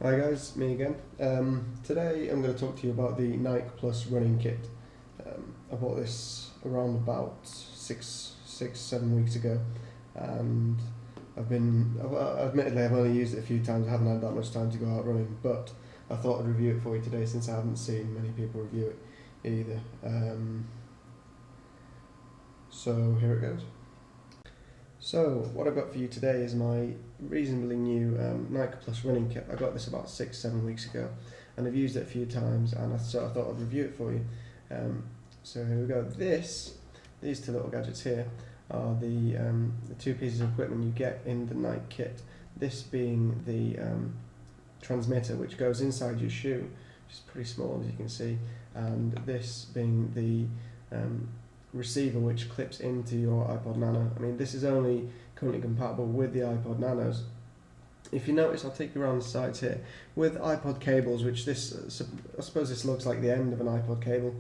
Hi guys, me again. Today I'm going to talk to you about the Nike Plus running kit. I bought this around about 7 weeks ago, and admittedly I've only used it a few times. I haven't had that much time to go out running, but I thought I'd review it for you today since I haven't seen many people review it either. So here it goes. So what I've got for you today is my reasonably new Nike Plus running kit. I got this about 7 weeks ago, and I've used it a few times, and I thought I'd review it for you. So here we go. These two little gadgets here are the two pieces of equipment you get in the Nike kit. This being the transmitter, which goes inside your shoe, which is pretty small as you can see, and this being the receiver which clips into your iPod Nano. I mean, this is only currently compatible with the iPod Nanos. If you notice, I'll take you around the sides here. With iPod cables, which I suppose this looks like the end of an iPod cable.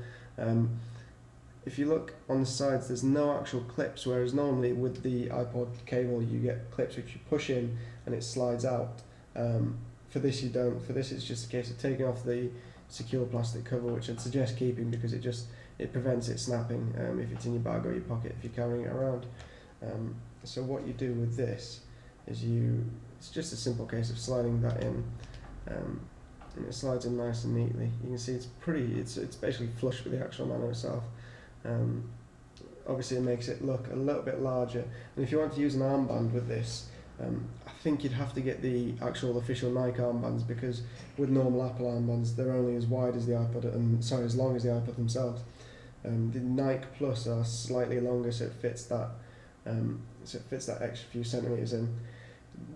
If you look on the sides, there's no actual clips, whereas normally with the iPod cable you get clips which you push in and it slides out. For this you don't. For this it's just a case of taking off the secure plastic cover, which I'd suggest keeping because it prevents it snapping if it's in your bag or your pocket if you're carrying it around. So what you do with this is it's just a simple case of sliding that in, and it slides in nice and neatly. You can see it's basically flush with the actual Nano itself. Obviously it makes it look a little bit larger, and if you want to use an armband with this, I think you'd have to get the actual official Nike armbands, because with normal Apple armbands they're only as wide as the iPod, as long as the iPod themselves. The Nike Plus are slightly longer, so it fits that extra few centimeters in.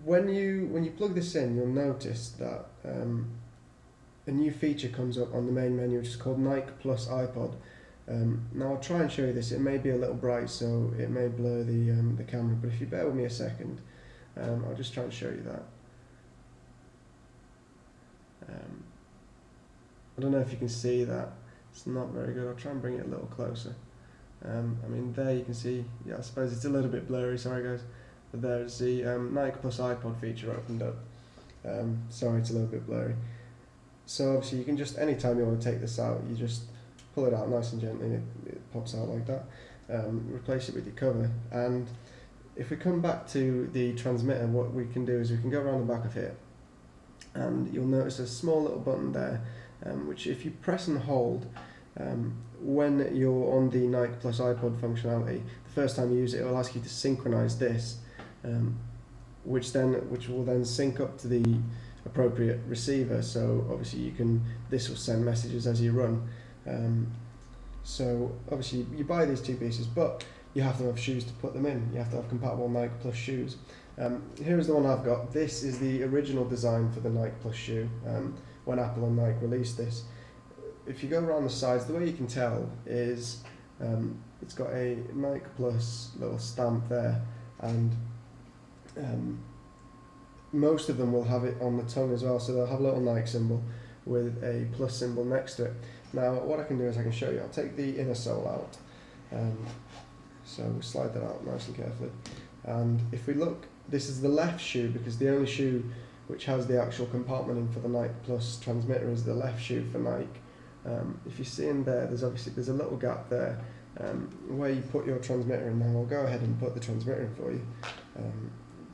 When you plug this in, you'll notice that a new feature comes up on the main menu, which is called Nike Plus iPod. Now I'll try and show you this. It may be a little bright, so it may blur the camera, but if you bear with me a second, I'll just try and show you that. I don't know if you can see that. It's not very good. I'll try and bring it a little closer. I mean, there you can see, yeah, I suppose it's a little bit blurry, sorry guys, but there's the Nike Plus iPod feature opened up. Sorry, it's a little bit blurry. So obviously you can just, anytime you want to take this out, you just pull it out nice and gently and it pops out like that. Replace it with your cover, and if we come back to the transmitter, what we can do is we can go around the back of here, and you'll notice a small little button there, which if you press and hold, when you're on the Nike Plus iPod functionality, the first time you use it, it will ask you to synchronize this, which will then sync up to the appropriate receiver. So obviously this will send messages as you run. So obviously you buy these two pieces, but you have to have shoes to put them in. You have to have compatible Nike Plus shoes. Here's the one I've got. This is the original design for the Nike Plus shoe, when Apple and Nike released this. If you go around the sides, the way you can tell is it's got a Nike Plus little stamp there, and most of them will have it on the tongue as well, so they'll have a little Nike symbol with a plus symbol next to it. Now what I can do is I can show you. I'll take the inner sole out, so we'll slide that out nice and carefully, and if we look, this is the left shoe, because the only shoe which has the actual compartment in for the Nike Plus transmitter is the left shoe for Nike. If you see in there, there's a little gap there where you put your transmitter in. Now I'll go ahead and put the transmitter in for you.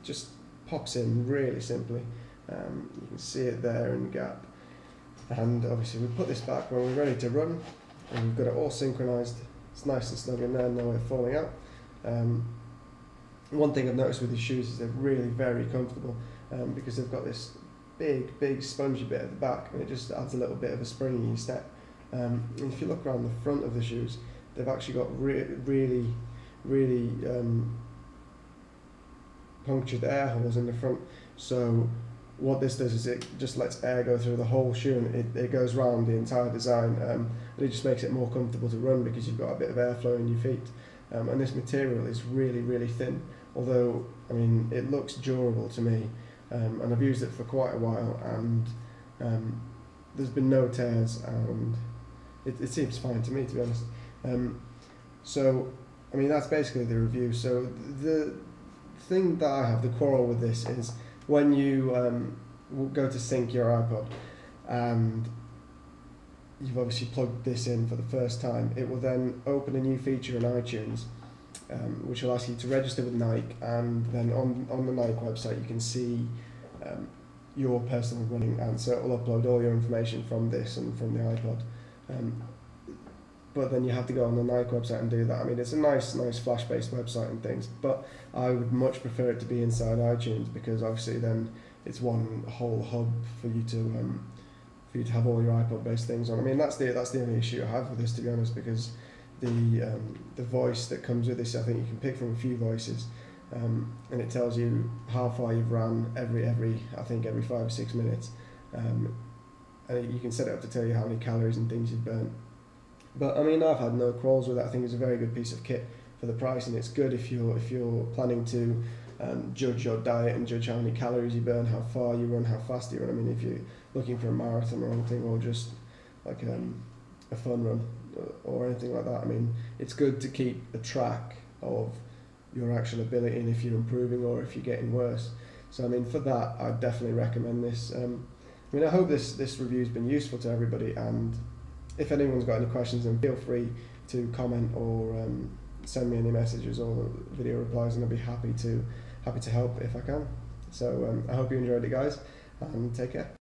Just pops in really simply. You can see it there in the gap, and obviously we put this back when we're ready to run, and we've got it all synchronized. It's nice and snug in there, no way falling out. One thing I've noticed with these shoes is they're really very comfortable, because they've got this big spongy bit at the back, and it just adds a little bit of a spring in your step. And if you look around the front of the shoes, they've actually got really punctured air holes in the front. So what this does is it just lets air go through the whole shoe, and it goes round the entire design, and it just makes it more comfortable to run because you've got a bit of airflow in your feet. And this material is really thin, although I mean it looks durable to me, and I've used it for quite a while, and there's been no tears, and it seems fine to me, to be honest. So I mean that's basically the review. So the thing that I have, the quarrel with this, is when you go to sync your iPod, and you've obviously plugged this in for the first time, it will then open a new feature in iTunes, which will ask you to register with Nike, and then on the Nike website you can see your personal running, and so it will upload all your information from this and from the iPod. But then you have to go on the Nike website and do that. I mean, it's a nice Flash-based website and things, but I would much prefer it to be inside iTunes, because obviously then it's one whole hub for you to have all your iPod-based things on. I mean, that's the only issue I have with this, to be honest, because the voice that comes with this, I think you can pick from a few voices, and it tells you how far you've ran every 5 or 6 minutes, and you can set it up to tell you how many calories and things you've burnt. But I mean, I've had no quarrels with it. I think it's a very good piece of kit for the price, and it's good if you're planning to judge your diet and judge how many calories you burn, how far you run, how fast you run. I mean, if you're looking for a marathon or anything, or just like a fun run or anything like that, I mean, it's good to keep a track of your actual ability and if you're improving or if you're getting worse. So I mean, for that, I'd definitely recommend this. I mean, I hope this review's been useful to everybody, and if anyone's got any questions, then feel free to comment or send me any messages or video replies, and I'll be happy to help if I can. So I hope you enjoyed it, guys, and take care.